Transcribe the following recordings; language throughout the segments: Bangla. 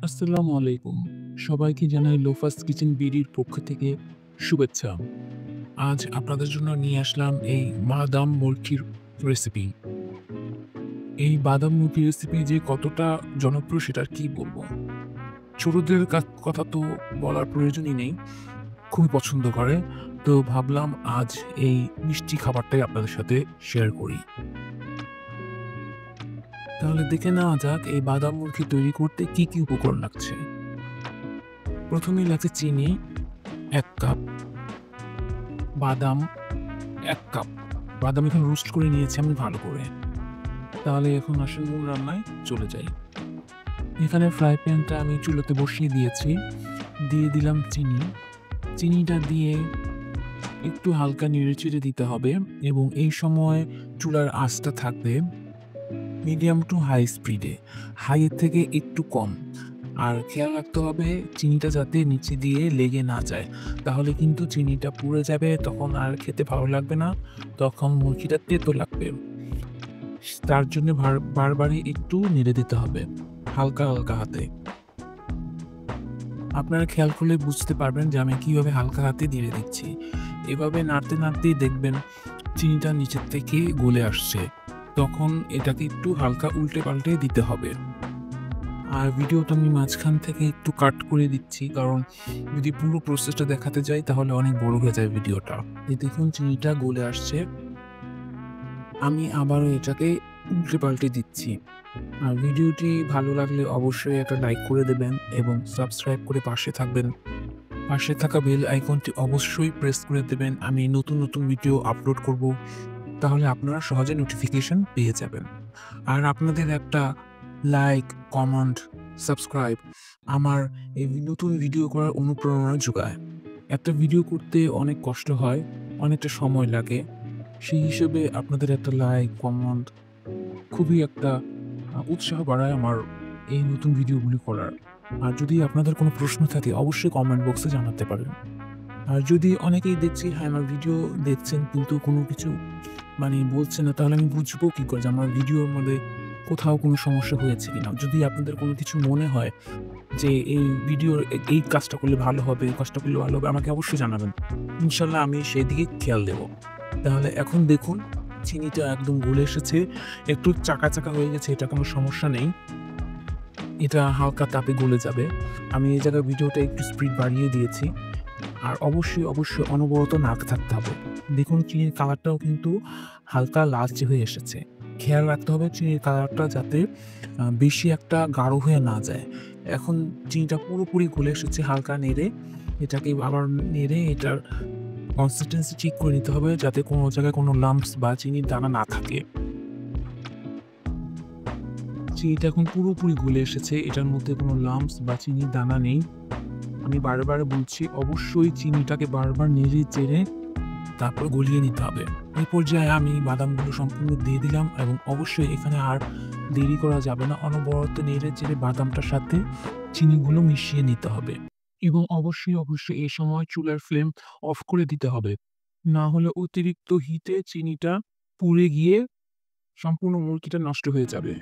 আসসালামু আলাইকুম। সবাইকে জানাই লোফাস কিচেন বিডির পক্ষ থেকে শুভেচ্ছা। আজ আপনাদের জন্য নিয়ে আসলাম এই বাদাম মুরগির রেসিপি। এই বাদাম মুরগির রেসিপি যে কতটা জনপ্রিয় সেটা আর কি বলবো। ছোটদের কথা তো বলার প্রয়োজনই নেই। খুবই পছন্দ করে। তো ভাবলাম আজ এই মিষ্টি খাবারটাই আপনাদের সাথে শেয়ার করি। তাহলে দেখে নেওয়া যাক এই বাদাম মুরগি তৈরি করতে কি উপকরণ লাগছে। প্রথমেই লাগছে চিনি ১ কাপ, বাদাম ১ কাপ। বাদাম এখন রোস্ট করে নিয়েছি আমি ভালো করে। তাহলে এখন আসল মূল রান্নায় চলে যাই। এখানে ফ্রাই প্যানটা আমি চুলাতে বসিয়ে দিয়েছি। দিয়ে দিলাম চিনি। চিনিটা দিয়ে একটু হালকা নেড়েচেড়ে দিতে হবে এবং এই সময় চুলার আঁচটা থাকবে মিডিয়াম টু হাই স্পিডে। হাইয়ের থেকে একটু কম। আর খেয়াল রাখতে হবে চিনিটা যাতে নিচে দিয়ে লেগে না যায়। তাহলে কিন্তু চিনিটা পুড়ে যাবে, তখন আর খেতে ভালো লাগবে না। তখন মুরগিটা তেতো লাগবে। তার জন্য বারবারই একটু নেড়ে দিতে হবে হালকা হাতে। আপনারা খেয়াল করলে বুঝতে পারবেন যে আমি কিভাবে হালকা হাতে নেড়ে দিচ্ছি। এভাবে নাড়তেই দেখবেন চিনিটা নিচের থেকে গলে আসছে। তখন এটাকে একটু হালকা উল্টে-পাল্টে দিতে হবে। আর ভিডিওটা আমি মাঝখান থেকে একটু কাট করে দিচ্ছি, কারণ যদি পুরো প্রসেসটা দেখাতে যাই তাহলে অনেক বড় হয়ে যায় ভিডিওটা। এই দেখুন চিনিটা গলে আসছে। আমি আবারও এটাকে উল্টে-পাল্টে দিচ্ছি। আর ভিডিওটি ভালো লাগলে অবশ্যই একটা লাইক করে দেবেন এবং সাবস্ক্রাইব করে পাশে থাকবেন। পাশে থাকা বেল আইকনটি অবশ্যই প্রেস করে দেবেন। আমি নতুন ভিডিও আপলোড করব। তাহলে আপনারা সহজে নোটিফিকেশন পেয়ে যাবেন। আর আপনাদের একটা লাইক, কমেন্ট, সাবস্ক্রাইব আমার এই নতুন ভিডিও করার অনুপ্রেরণা যোগায়। একটা ভিডিও করতে অনেক কষ্ট হয়, অনেকটা সময় লাগে। সেই হিসেবে আপনাদের একটা লাইক, কমেন্ট খুবই একটা উৎসাহ বাড়ায় আমার এই নতুন ভিডিওগুলি করার। আর যদি আপনাদের কোনো প্রশ্ন থাকে অবশ্যই কমেন্ট বক্সে জানাতে পারেন। আর যদি অনেকেই দেখছি হ্যাঁ, আমার ভিডিও দেখছেন কিন্তু কোনো কিছু বলছে না, তাহলে আমি বুঝবো কি করে যে আমার ভিডিওর মধ্যে কোথাও কোনো সমস্যা হয়েছে কিনা? যদি আপনাদের কোনো কিছু মনে হয় যে এই ভিডিওর এই কাজটা করলে ভালো হবে, এই কাজটা করলে ভালো হবে, আমাকে অবশ্যই জানাবেন। ইনশাআল্লাহ আমি সেদিকে খেয়াল দেব। তাহলে এখন দেখুন চিনিটা একদম গলে এসেছে। একটু চাকা হয়ে গেছে, এটা কোনো সমস্যা নেই। এটা হালকা তাপে গলে যাবে। আমি এই জায়গায় ভিডিওটা একটু স্পিড বাড়িয়ে দিয়েছি। আর অবশ্যই অনবরত নাড়তে থাকতে হবে। দেখুন চিনির কালারটাও কিন্তু হালকা লালচে হয়ে এসেছে। খেয়াল রাখতে হবে চিনির কালারটা যাতে বেশি একটা গাঢ় হয়ে না যায়। এখন চিনিটা পুরোপুরি গলে এসেছে, হালকা নেড়ে এটাকে আবার নেড়ে এটার কনসিস্টেন্সি ঠিক করে নিতে হবে যাতে কোনো জায়গায় কোনো লাম্পস বা চিনির দানা না থাকে। চিনিটা এখন পুরোপুরি গলে এসেছে। এটার মধ্যে কোনো লাম্পস বা চিনির দানা নেই। আমি বারবার বলছি অবশ্যই চিনিটাকে বারবার নেড়ে চেড়ে তারপর গলিয়ে নিতে হবে। এই পর্যায়ে আমি বাদামগুলো সম্পূর্ণ দিয়ে দিলাম এবং অবশ্যই এখানে আর দেরি করা যাবে না। অনবরত নেড়ে চেড়ে বাদামটার সাথে চিনিগুলো মিশিয়ে নিতে হবে এবং অবশ্যই এই সময় চুলার ফ্লেম অফ করে দিতে হবে। না হলে অতিরিক্ত হিটে চিনিটা পুড়ে গিয়ে সম্পূর্ণ মুরগিটা নষ্ট হয়ে যাবে।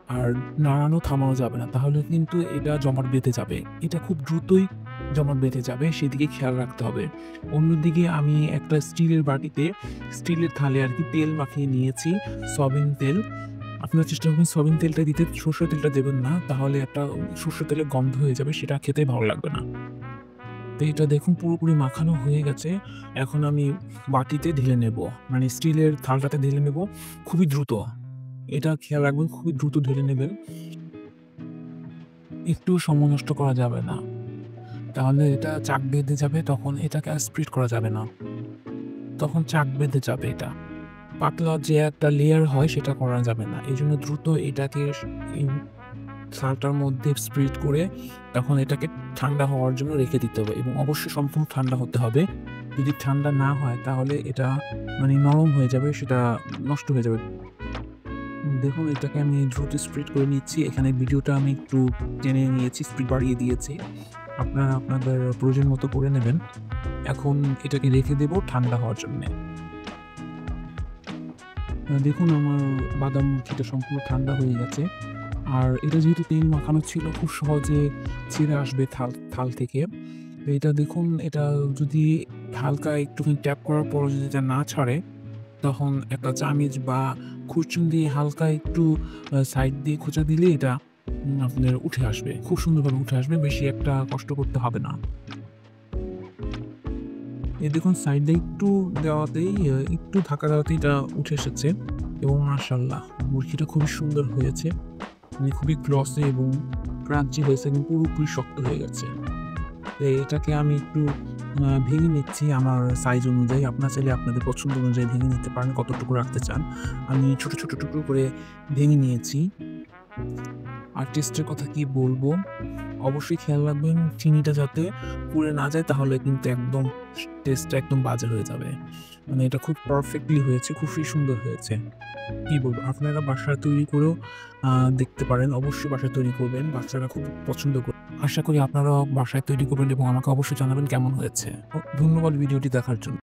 আর নাড়ানো থামানো যাবে না। তাহলে কিন্তু এটা জমাট বেঁধে যাবে। এটা খুব দ্রুতই জমাট বেঁধে যাবে, সেদিকে খেয়াল রাখতে হবে। অন্যদিকে আমি একটা স্টিলের থালে আরকি তেল মাখিয়ে নিয়েছি, সয়াবিন তেল। আপনারা চেষ্টা করবেন সয়াবিন তেলটা দিতে, সরষের তেলটা দেবেন না। তাহলে একটা সরষের তেলের গন্ধ হয়ে যাবে, সেটা খেতে ভালো লাগবে না। তো এটা দেখুন পুরোপুরি মাখানো হয়ে গেছে। এখন আমি বাটিতে ঢেলে নেব। স্টিলের থালটাতে ঢেলে নেব খুবই দ্রুত। এটা খেয়াল রাখবেন খুবই দ্রুত ঢেলে নেবেন। একটুও সময় নষ্ট করা যাবে না। তাহলে এটা চাক বেঁধে যাবে, তখন এটাকে আর স্প্রেড করা যাবে না। তখন চাক বেঁধে যাবে এটা। পাতলা যে একটা লেয়ার হয় সেটা করা যাবে না। এজন্য দ্রুত এটাকে এই থালটার মধ্যে স্প্রেড করে তখন এটাকে ঠান্ডা হওয়ার জন্য রেখে দিতে হবে এবং অবশ্যই সম্পূর্ণ ঠান্ডা হতে হবে। যদি ঠান্ডা না হয় তাহলে এটা নরম হয়ে যাবে, সেটা নষ্ট হয়ে যাবে। দেখুন এটাকে আমি দ্রুত স্প্রেড করে নিচ্ছি। এখানে ভিডিওটা আমি একটু টেনে নিয়েছি, স্পিড বাড়িয়ে দিয়েছি। আপনারা আপনাদের প্রয়োজন মতো করে নেবেন। এখন এটাকে রেখে দেব ঠান্ডা হওয়ার জন্যে। দেখুন আমার বাদাম মুরগিটা সম্পূর্ণ ঠান্ডা হয়ে গেছে। আর এটা যেহেতু তেল মাখানো ছিল খুব সহজে ছিঁড়ে আসবে থাল থেকে। তো এটা দেখুন, এটা যদি হালকা একটুখানি ট্যাপ করার পরও যদি এটা না ছাড়ে, তখন একটা চামিচ বা খুরচুন দিয়ে হালকা একটু সাইড দিয়ে খোঁচা দিলেই এটা আপনার উঠে আসবে। খুব সুন্দরভাবে উঠে আসবে। বেশি একটা কষ্ট করতে হবে না। এই দেখুন, সাইডে একটু দেওয়াতেই একটু ধাক্কা দেওয়াতেই এটা উঠে এসেছে এবং মাশাআল্লাহ মুরগিটা খুবই সুন্দর হয়েছে। মানে খুবই গ্লসি এবং ক্রাঞ্চি হয়েছে এবং পুরোপুরি শক্ত হয়ে গেছে। তো এটাকে আমি একটু ভেঙে নিচ্ছি আমার সাইজ অনুযায়ী। আপনারা চাইলে আপনাদের পছন্দ অনুযায়ী ভেঙে নিতে পারেন কতটুকু রাখতে চান। আমি ছোট, ছোট টুকরো করে ভেঙে নিয়েছি। আর টেস্টের কথা কি বলবো? অবশ্যই খেয়াল রাখবেন চিনিটা যাতে পুড়ে না যায়, তাহলে কিন্তু একদম টেস্টটা একদম বাজে হয়ে যাবে। মানে এটা খুব পারফেক্টলি হয়েছে, খুবই সুন্দর হয়েছে। কি বলবো? আপনারা বাসায় তৈরি করেও দেখতে পারেন। অবশ্যই বাসায় তৈরি করবেন। বাচ্চারা খুব পছন্দ করবে। আশা করি আপনারাও বাসায় তৈরি করবেন এবং আমাকে অবশ্যই জানাবেন কেমন হয়েছে। ধন্যবাদ ভিডিওটি দেখার জন্য।